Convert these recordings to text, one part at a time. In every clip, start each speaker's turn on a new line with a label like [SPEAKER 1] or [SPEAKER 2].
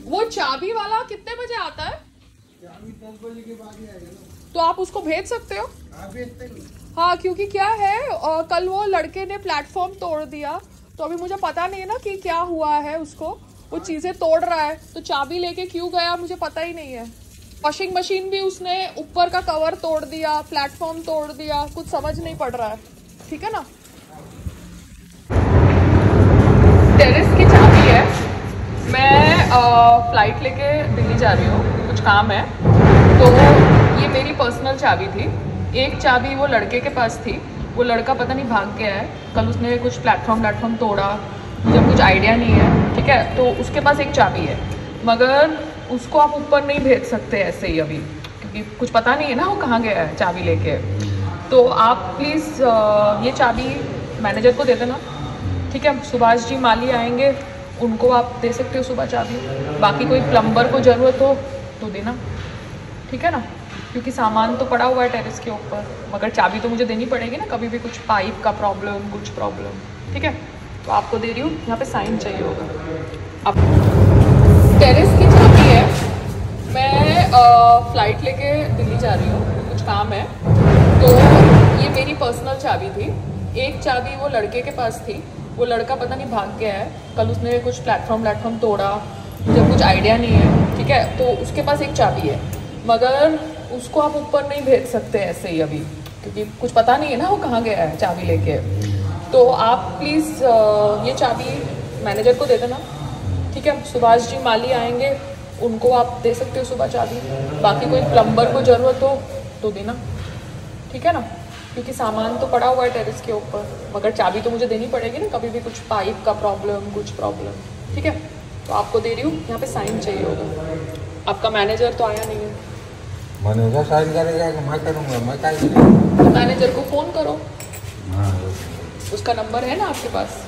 [SPEAKER 1] वो चाबी वाला कितने बजे आता है?
[SPEAKER 2] चाबी 10 बजे के बाद ही आएगा ना।
[SPEAKER 1] तो आप उसको भेज सकते हो?
[SPEAKER 2] हाँ भेजते हैं।
[SPEAKER 1] हाँ, क्योंकि क्या है कल वो लड़के ने प्लेटफॉर्म तोड़ दिया, तो अभी मुझे पता नहीं है ना कि क्या हुआ है उसको। वो चीजें तोड़ रहा है, तो चाबी लेके क्यों गया मुझे पता ही नहीं है। वॉशिंग मशीन भी उसने ऊपर का कवर तोड़ दिया, प्लेटफॉर्म तोड़ दिया, कुछ समझ नहीं पड़ रहा है। ठीक है ना। टेरेस की चाबी है। मैं फ्लाइट लेके दिल्ली जा रही हूँ, कुछ काम है, तो ये मेरी पर्सनल चाबी थी। एक चाबी वो लड़के के पास थी, वो लड़का पता नहीं भाग गया है। कल उसने कुछ प्लेटफॉर्म तोड़ा, मुझे कुछ आइडिया नहीं है। ठीक है, तो उसके पास एक चाबी है, मगर उसको आप ऊपर नहीं भेज सकते ऐसे ही अभी, क्योंकि कुछ पता नहीं है ना वो कहाँ गया है चाबी लेके। तो आप प्लीज़ ये चाबी मैनेजर को दे देना। ठीक है, सुभाष जी माली आएंगे, उनको आप दे सकते हो सुबह चाबी। बाकी कोई प्लम्बर को ज़रूरत हो तो देना, ठीक है ना, क्योंकि सामान तो पड़ा हुआ है टेरेस के ऊपर, मगर चाबी तो मुझे देनी पड़ेगी ना, कभी भी कुछ पाइप का प्रॉब्लम, कुछ प्रॉब्लम। ठीक है, तो आपको दे रही हूँ, यहाँ पे साइन चाहिए होगा। आप टेरेस की चाबी है। मैं फ्लाइट लेके दिल्ली जा रही हूँ, कुछ काम है, तो ये मेरी पर्सनल चाबी थी। एक चाबी वो लड़के के पास थी, वो लड़का पता नहीं भाग गया है। कल उसने कुछ प्लेटफॉर्म तोड़ा, मुझे कुछ आइडिया नहीं है। ठीक है, तो उसके पास एक चाबी है, मगर उसको आप ऊपर नहीं भेज सकते ऐसे ही अभी, क्योंकि कुछ पता नहीं है ना वो कहाँ गया है चाबी लेके। तो आप प्लीज़ ये चाबी मैनेजर को दे देना। ठीक है, सुभाष जी माली आएंगे, उनको आप दे सकते हो सुबह चाबी। बाकी कोई प्लम्बर को ज़रूरत हो तो देना, ठीक है ना, क्योंकि सामान तो पड़ा हुआ है टेरेस के ऊपर, मगर चाबी तो मुझे देनी पड़ेगी ना, कभी भी कुछ पाइप का प्रॉब्लम, कुछ प्रॉब्लम। ठीक है, तो आपको दे रही हूँ, यहाँ पे साइन चाहिए होगा। आपका मैनेजर तो आया नहीं है।
[SPEAKER 2] मैनेजर साइन करेगा कि मैं करूँगा? मैं क्या करूँगा?
[SPEAKER 1] मैनेजर को फ़ोन करो।
[SPEAKER 2] हाँ,
[SPEAKER 1] उसका नंबर है ना आपके पास?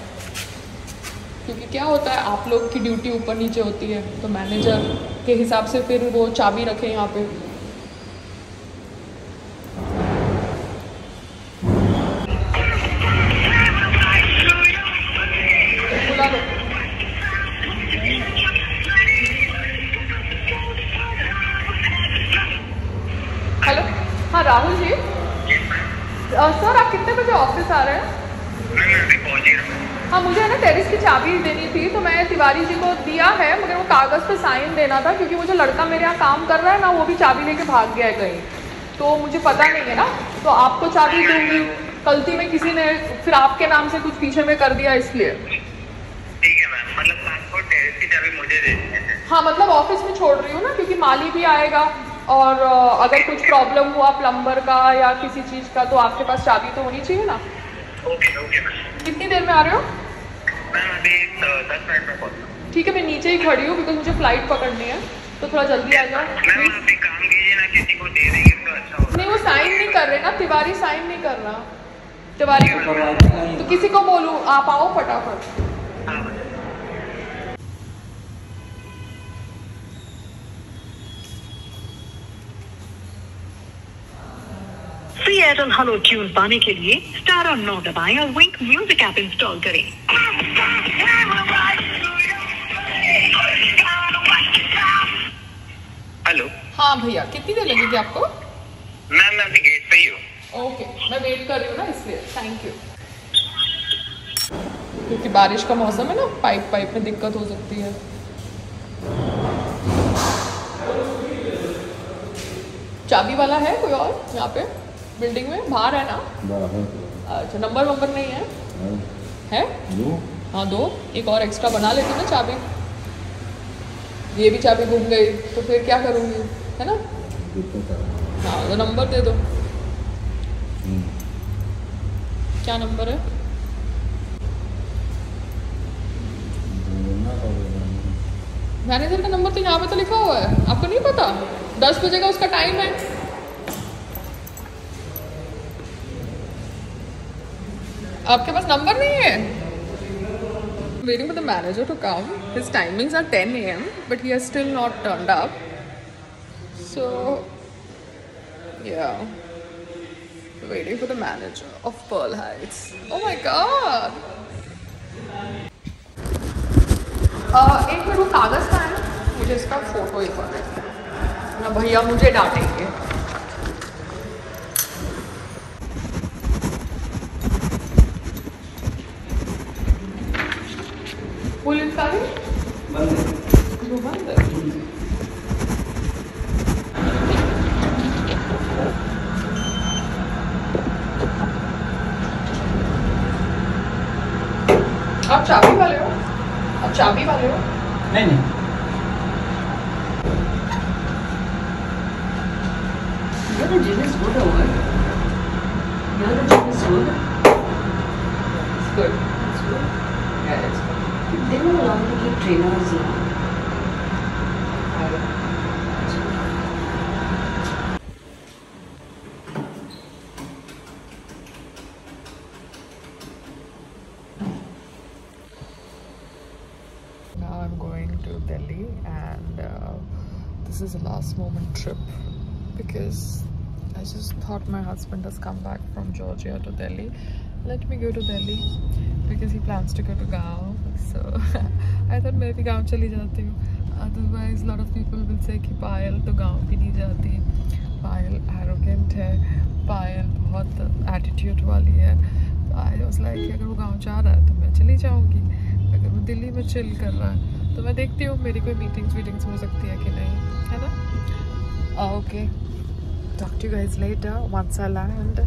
[SPEAKER 1] क्योंकि क्या होता है, आप लोग की ड्यूटी ऊपर नीचे होती है, तो मैनेजर के हिसाब से फिर वो चाबी रखे यहाँ पे। बुला लो। हेलो, हाँ राहुल जी। सर आप कितने बजे ऑफिस आ रहे हैं?
[SPEAKER 3] मैं अभी पहुंच ही रहा हूँ।
[SPEAKER 1] हाँ, मुझे है ना टेरेस की चाबी देनी थी, तो मैं तिवारी जी को दिया है, मगर वो कागज़ पे साइन देना था, क्योंकि वो जो लड़का मेरे यहाँ काम कर रहा है ना, वो भी चाबी लेके भाग गया है कहीं, तो मुझे पता नहीं है ना, तो आपको चाबी दूंगी। गलती में किसी ने फिर आपके नाम से कुछ पीछे में कर दिया, इसलिए।
[SPEAKER 3] ठीक है मैम, मतलब आपको टेरेस की चाबी मुझे दे देनी है?
[SPEAKER 1] हाँ, मतलब ऑफिस में छोड़ रही हूँ ना, क्योंकि माली भी आएगा, और अगर कुछ प्रॉब्लम हुआ प्लम्बर का या किसी चीज़ का, तो आपके पास चाबी तो होनी चाहिए ना।
[SPEAKER 3] Okay okay ma'am.
[SPEAKER 1] कितनी देर में आ रहे हो?
[SPEAKER 3] मैम अभी 10 मिनट में पहुँचता हूँ।
[SPEAKER 1] ठीक है, मैं नीचे ही खड़ी हूँ, बिकॉज मुझे फ्लाइट पकड़नी है, तो थोड़ा जल्दी आ जाओ।
[SPEAKER 3] मैम आप एक काम कीजिए ना, किसी को दे देंगे तो अच्छा होगा।
[SPEAKER 1] नहीं, वो साइन नहीं कर रहे ना, तिवारी साइन नहीं कर रहा। तिवारी को तो किसी को बोलूँ, आप आओ फटाफट।
[SPEAKER 3] हाँ।
[SPEAKER 4] फ्री एयरटेल हेलो ट्यून पाने के लिए स्टार और 9 दबाएं और विंक म्यूजिक ऐप इंस्टॉल करें।
[SPEAKER 3] हेलो।
[SPEAKER 1] हाँ भैया, कितनी देर लगेगी आपको?
[SPEAKER 3] मैम मैं अभी गेट पे ही हूँ।
[SPEAKER 1] ओके, मैं वेट कर रही हूँ ना, इसलिए थैंक यू। क्योंकि बारिश का मौसम है ना, पाइप में दिक्कत हो सकती है। चाबी वाला है कोई और यहाँ पे बिल्डिंग में? बाहर है ना? अच्छा, नंबर नहीं है? है? हाँ दो, एक और एक्स्ट्रा बना लेती हूँ ना चाबी। ये भी चाबी घूम गई तो फिर क्या करूँगी, है ना? हाँ, तो नंबर दे दो। क्या नंबर है? मैनेजर का नंबर तो यहाँ पे तो लिखा हुआ है, आपको नहीं पता? 10 बजे का उसका टाइम है। आपके पास नंबर नहीं है? Waiting for the manager to come. His timings are 10 a.m. but he has still not turned up. So, yeah. Waiting for the manager of Pearl Heights. Oh my god! एक minute, वो कागज़ का है ना? मुझे इसका फोटो एक बार ना, भैया मुझे डांटेंगे। पुलिस गाड़ी बंद है। आप चाबी वाले हो? आप चाबी वाले हो?
[SPEAKER 5] नहीं।
[SPEAKER 6] Yeah, the gym is good over. Yeah, the gym is good.
[SPEAKER 1] It's good. It's good. Yeah, it's good.
[SPEAKER 6] They don't allow me to keep trainers now.
[SPEAKER 1] Now I'm going to Delhi, and this is a last moment trip because I just thought my husband has come back from Georgia to Delhi. Let me go to Delhi because he plans to go to Gaon. So I thought maybe Gaon chali jati hu. Otherwise, a lot of people will say कि पायल तो गाँव भी नहीं जाती, पायल arrogant है, पायल बहुत attitude वाली है। तो I was like अगर वो गाँव जा रहा है तो मैं चली जाऊँगी, अगर वो दिल्ली में चिल कर रहा है तो मैं देखती हूँ मेरी कोई मीटिंग्स हो सकती है कि नहीं, है ना? Okay, talk to you guys later once I land.